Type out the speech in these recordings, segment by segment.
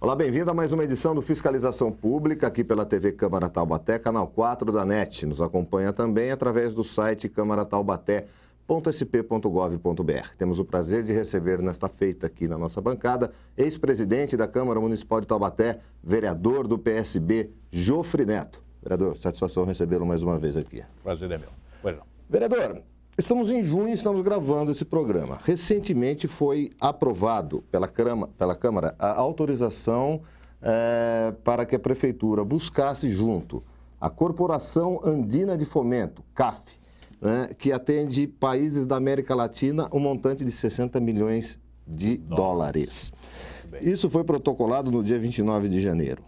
Olá, bem-vindo a mais uma edição do Fiscalização Pública, aqui pela TV Câmara Taubaté, canal 4 da NET. Nos acompanha também através do site câmarataubaté.sp.gov.br. Temos o prazer de receber nesta feita aqui na nossa bancada, ex-presidente da Câmara Municipal de Taubaté, vereador do PSB, Jofre Neto. Vereador, satisfação recebê-lo mais uma vez aqui. Prazer é meu. Pois não. Vereador, estamos em junho e estamos gravando esse programa. Recentemente foi aprovado pela Câmara a autorização para que a Prefeitura buscasse junto a Corporação Andina de Fomento, CAF, né, que atende países da América Latina, um montante de 60 milhões de dólares. Isso foi protocolado no dia 29 de janeiro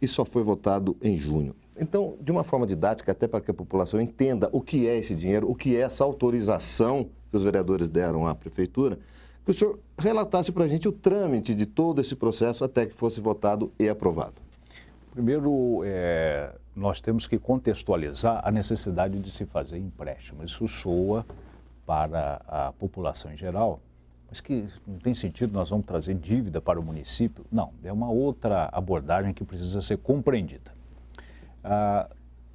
e só foi votado em junho. Então, de uma forma didática, até para que a população entenda o que é esse dinheiro, o que é essa autorização que os vereadores deram à Prefeitura, que o senhor relatasse para a gente o trâmite de todo esse processo até que fosse votado e aprovado. Primeiro, nós temos que contextualizar a necessidade de se fazer empréstimo. Isso soa para a população em geral, mas que não tem sentido nós vamos trazer dívida para o município. Não, é uma outra abordagem que precisa ser compreendida.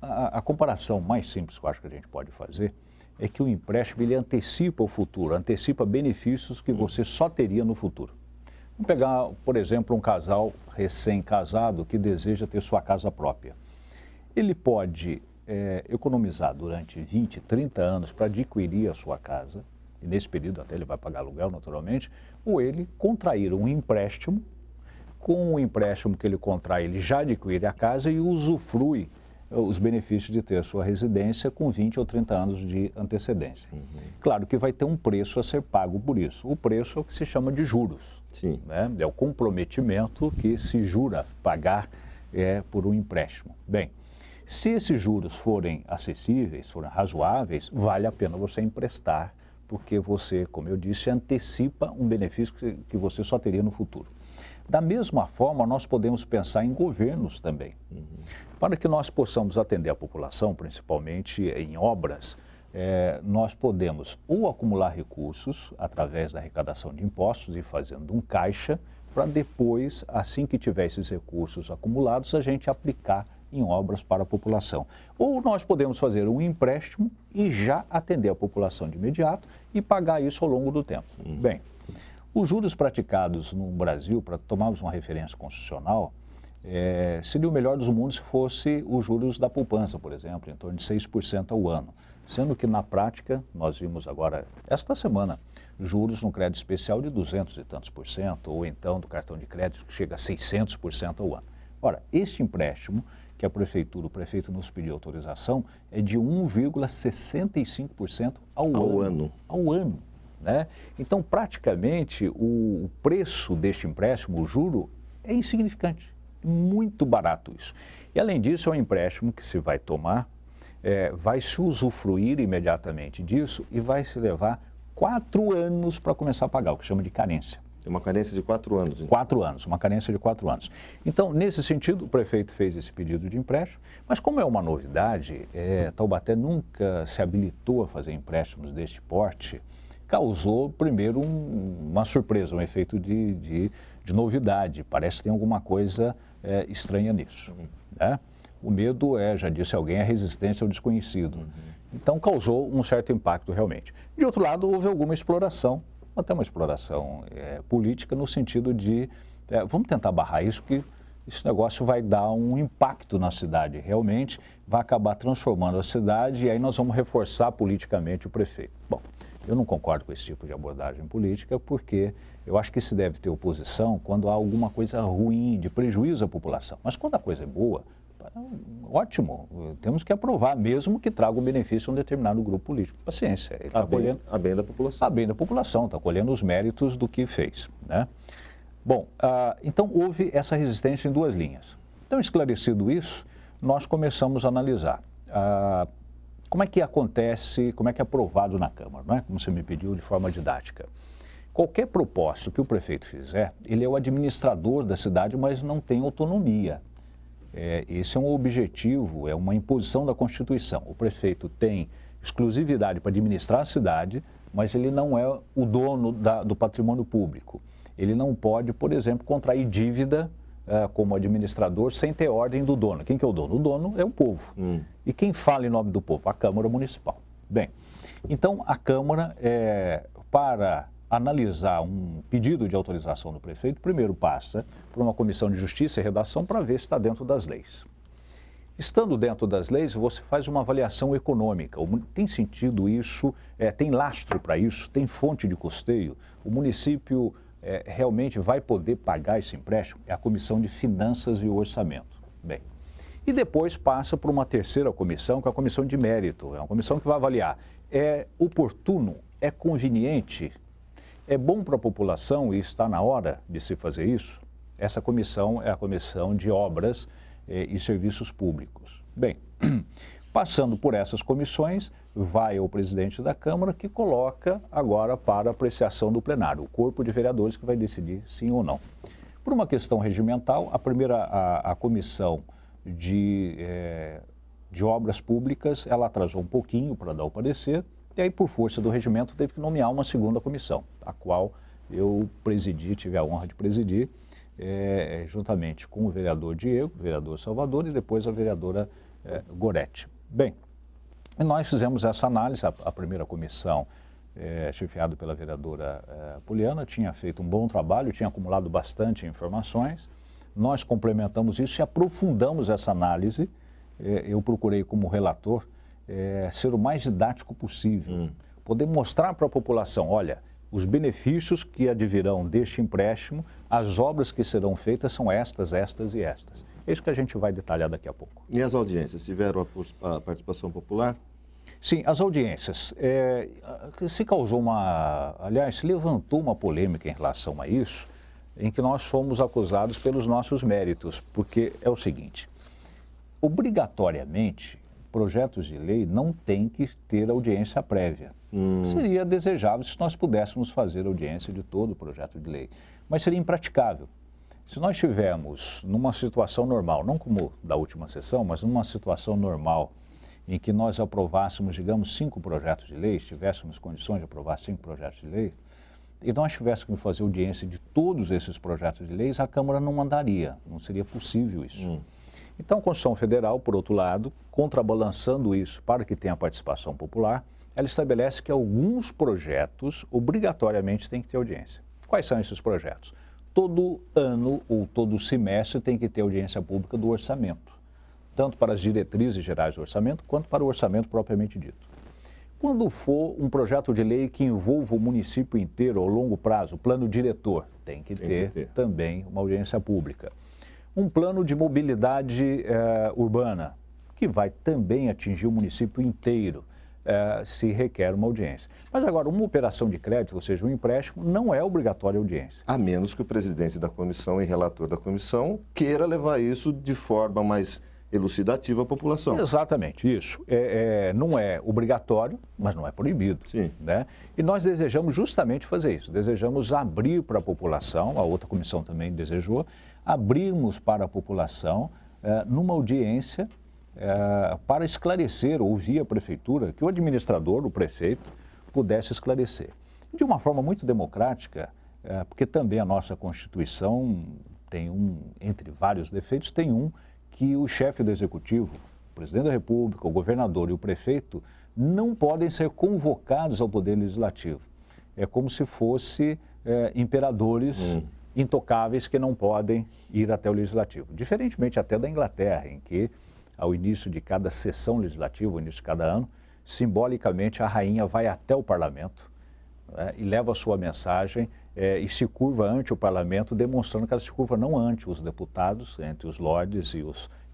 A comparação mais simples que eu acho que a gente pode fazer é que o empréstimo ele antecipa o futuro, antecipa benefícios que você só teria no futuro. Vamos pegar, por exemplo, um casal recém-casado que deseja ter sua casa própria. Ele pode economizar durante 20, 30 anos para adquirir a sua casa, e nesse período até ele vai pagar aluguel naturalmente, ou ele contrair um empréstimo. Com o empréstimo que ele contrai, ele já adquire a casa e usufrui os benefícios de ter a sua residência com 20 ou 30 anos de antecedência. Claro que vai ter um preço a ser pago por isso. O preço é o que se chama de juros. Sim. Né? É o comprometimento que se jura pagar por um empréstimo. Bem, se esses juros forem acessíveis, forem razoáveis, vale a pena você emprestar, porque você, como eu disse, antecipa um benefício que você só teria no futuro. Da mesma forma, nós podemos pensar em governos também. Para que nós possamos atender a população, principalmente em obras, nós podemos ou acumular recursos através da arrecadação de impostos e fazendo um caixa, para depois, assim que tiver esses recursos acumulados, a gente aplicar em obras para a população. Ou nós podemos fazer um empréstimo e já atender a população de imediato e pagar isso ao longo do tempo. Bem, os juros praticados no Brasil, para tomarmos uma referência constitucional, seria o melhor dos mundos se fosse os juros da poupança, por exemplo, em torno de 6% ao ano. Sendo que, na prática, nós vimos agora, esta semana, juros no crédito especial de 200 e tantos por cento, ou então do cartão de crédito que chega a 600% ao ano. Ora, este empréstimo que a Prefeitura, o prefeito nos pediu autorização, é de 1,65% ao ano. Ao ano. Né? Então, praticamente, o preço deste empréstimo, o juro, é insignificante, muito barato isso. E, além disso, é um empréstimo que se vai tomar, vai se usufruir imediatamente disso e vai se levar 4 anos para começar a pagar, o que chama de carência. Tem uma carência de 4 anos. Então. 4 anos, uma carência de 4 anos. Então, nesse sentido, o prefeito fez esse pedido de empréstimo, mas como é uma novidade, Taubaté nunca se habilitou a fazer empréstimos deste porte, causou, primeiro, uma surpresa, um efeito de novidade. Parece que tem alguma coisa estranha nisso. Né? O medo já disse alguém, a resistência ao desconhecido. Então, causou um certo impacto realmente. De outro lado, houve alguma exploração, até uma exploração política, no sentido de, vamos tentar barrar isso, porque esse negócio vai dar um impacto na cidade, realmente vai acabar transformando a cidade e aí nós vamos reforçar politicamente o prefeito. Bom, eu não concordo com esse tipo de abordagem política, porque eu acho que se deve ter oposição quando há alguma coisa ruim, de prejuízo à população. Mas quando a coisa é boa, ótimo, temos que aprovar, mesmo que traga um benefício a um determinado grupo político. Paciência, ele está colhendo... A bem da população. A bem da população, está colhendo os méritos do que fez. Né? Bom, então houve essa resistência em 2 linhas. Então, esclarecido isso, nós começamos a analisar como é que acontece, como é que é aprovado na Câmara, não é? Como você me pediu de forma didática. Qualquer proposta que o prefeito fizer, ele é o administrador da cidade, mas não tem autonomia. Esse é um objetivo, é uma imposição da Constituição. O prefeito tem exclusividade para administrar a cidade, mas ele não é o dono do patrimônio público. Ele não pode, por exemplo, contrair dívida como administrador sem ter ordem do dono. Quem que é o dono? O dono é o povo. E quem fala em nome do povo? A Câmara Municipal. Bem, então a Câmara, para analisar um pedido de autorização do prefeito, primeiro passa por uma comissão de justiça e redação para ver se está dentro das leis. Estando dentro das leis, você faz uma avaliação econômica. Tem sentido isso? Tem lastro para isso? Tem fonte de custeio? O município realmente vai poder pagar esse empréstimo? É a Comissão de Finanças e Orçamento. Bem, e depois passa por uma terceira comissão, que é a Comissão de Mérito. É uma comissão que vai avaliar. É oportuno? É conveniente? É bom para a população e está na hora de se fazer isso? Essa comissão é a Comissão de Obras e Serviços Públicos. Bem, passando por essas comissões, vai ao presidente da Câmara, que coloca agora para apreciação do plenário, o corpo de vereadores que vai decidir sim ou não. Por uma questão regimental, a comissão de obras públicas, ela atrasou um pouquinho para dar o parecer, e aí, por força do regimento, teve que nomear uma segunda comissão, a qual eu presidi, tive a honra de presidir, juntamente com o vereador Diego, o vereador Salvador e depois a vereadora Goretti. Bem, nós fizemos essa análise, a primeira comissão, chefiada pela vereadora Poliana, tinha feito um bom trabalho, tinha acumulado bastante informações, nós complementamos isso e aprofundamos essa análise. Eu procurei como relator ser o mais didático possível, poder mostrar para a população, olha, os benefícios que advirão deste empréstimo, as obras que serão feitas são estas, estas e estas. É isso que a gente vai detalhar daqui a pouco. E as audiências, tiveram a participação popular? Sim, as audiências. Se causou aliás, se levantou uma polêmica em relação a isso, em que nós fomos acusados pelos nossos méritos, porque é o seguinte, obrigatoriamente, projetos de lei não têm que ter audiência prévia. Seria desejável se nós pudéssemos fazer audiência de todo o projeto de lei, mas seria impraticável. Se nós tivermos numa situação normal, não como da última sessão, mas numa situação normal, em que nós aprovássemos, digamos, 5 projetos de lei, tivéssemos condições de aprovar 5 projetos de lei, e nós tivéssemos que fazer audiência de todos esses projetos de leis, a Câmara não mandaria, não seria possível isso. Então, a Constituição Federal, por outro lado, contrabalançando isso para que tenha participação popular, ela estabelece que alguns projetos obrigatoriamente têm que ter audiência. Quais são esses projetos? Todo ano ou todo semestre tem que ter audiência pública do orçamento, tanto para as diretrizes gerais do orçamento, quanto para o orçamento propriamente dito. Quando for um projeto de lei que envolva o município inteiro ao longo prazo, plano diretor, tem que ter também uma audiência pública. Um plano de mobilidade urbana, que vai também atingir o município inteiro, se requer uma audiência. Mas agora, uma operação de crédito, ou seja, um empréstimo, não é obrigatória audiência. A menos que o presidente da comissão e relator da comissão queira levar isso de forma mais elucidativa à população. Exatamente, isso. Não é obrigatório, mas não é proibido. Sim. Né? E nós desejamos justamente fazer isso. Desejamos abrir para a população, a outra comissão também desejou, abrirmos para a população numa audiência para esclarecer, ouvir a prefeitura, que o administrador, o prefeito, pudesse esclarecer. De uma forma muito democrática, porque também a nossa Constituição tem entre vários defeitos, tem que o chefe do Executivo, o presidente da República, o governador e o prefeito não podem ser convocados ao Poder Legislativo. É como se fossem imperadores intocáveis que não podem ir até o Legislativo. Diferentemente até da Inglaterra, em que, ao início de cada sessão legislativa, ao início de cada ano, simbolicamente a rainha vai até o parlamento e leva a sua mensagem e se curva ante o parlamento, demonstrando que ela se curva não ante os deputados, entre os lordes e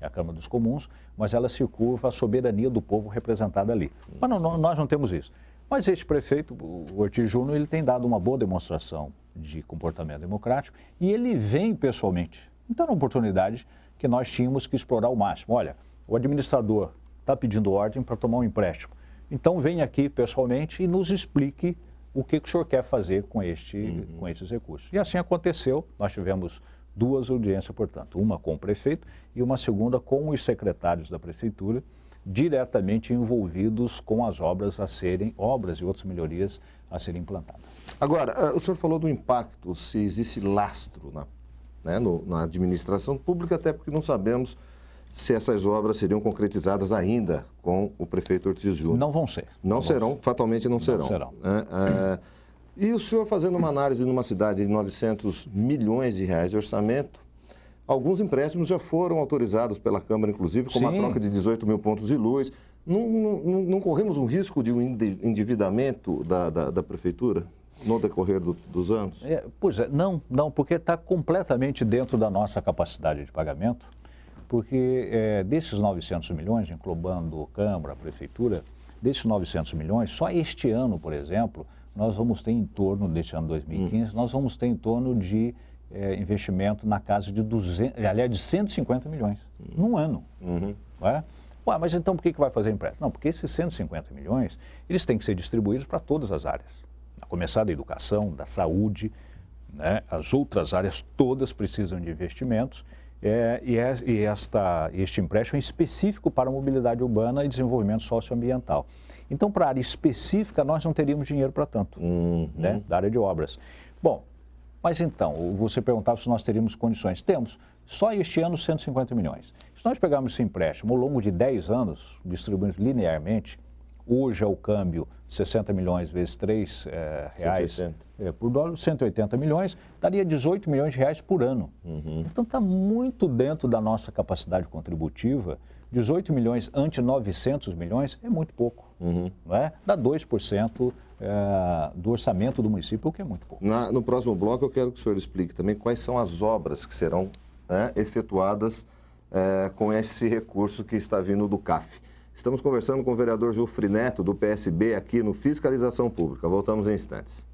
a Câmara dos Comuns, mas ela se curva à soberania do povo representada ali. Mas nós não temos isso. Mas este prefeito, o Ortiz Júnior, ele tem dado uma boa demonstração de comportamento democrático e ele vem pessoalmente. Então, é uma oportunidade que nós tínhamos que explorar ao máximo. Olha, o administrador está pedindo ordem para tomar um empréstimo. Então, vem aqui pessoalmente e nos explique o que o senhor quer fazer com esses recursos. E assim aconteceu. Nós tivemos 2 audiências, portanto, uma com o prefeito e uma segunda com os secretários da prefeitura, diretamente envolvidos com as obras e outras melhorias a serem implantadas. Agora, o senhor falou do impacto, se existe lastro né, na administração pública, até porque não sabemos se essas obras seriam concretizadas ainda com o prefeito Ortiz Júnior. Não vão ser. Não serão, fatalmente não serão. E o senhor fazendo uma análise numa cidade de 900 milhões de reais de orçamento, alguns empréstimos já foram autorizados pela Câmara, inclusive, com uma troca de 18 mil pontos de luz. Não corremos um risco de um endividamento da Prefeitura no decorrer dos anos? Pois é, não, porque está completamente dentro da nossa capacidade de pagamento, porque desses 900 milhões, englobando Câmara, Prefeitura, desses 900 milhões, só este ano, por exemplo, nós vamos ter em torno, deste ano 2015, nós vamos ter em torno de investimento na casa de 150 milhões, num ano. Não é? Ué, mas então por que vai fazer empréstimo? Não, porque esses 150 milhões, eles têm que ser distribuídos para todas as áreas. A começar da educação, da saúde, né? As outras áreas todas precisam de investimentos este empréstimo é específico para a mobilidade urbana e desenvolvimento socioambiental. Então, para a área específica, nós não teríamos dinheiro para tanto, né? Da área de obras. Bom, mas então, você perguntava se nós teríamos condições. Temos. Só este ano, 150 milhões. Se nós pegarmos esse empréstimo ao longo de 10 anos, distribuímos linearmente, hoje é o câmbio 60 milhões vezes 3 reais por dólar, 180 milhões, daria 18 milhões de reais por ano. Então está muito dentro da nossa capacidade contributiva. 18 milhões ante 900 milhões é muito pouco. Não é? Dá 2% do orçamento do município, o que é muito pouco. No próximo bloco eu quero que o senhor explique também quais são as obras que serão efetuadas com esse recurso que está vindo do CAF. Estamos conversando com o vereador Jufri Neto, do PSB, aqui no Fiscalização Pública. Voltamos em instantes.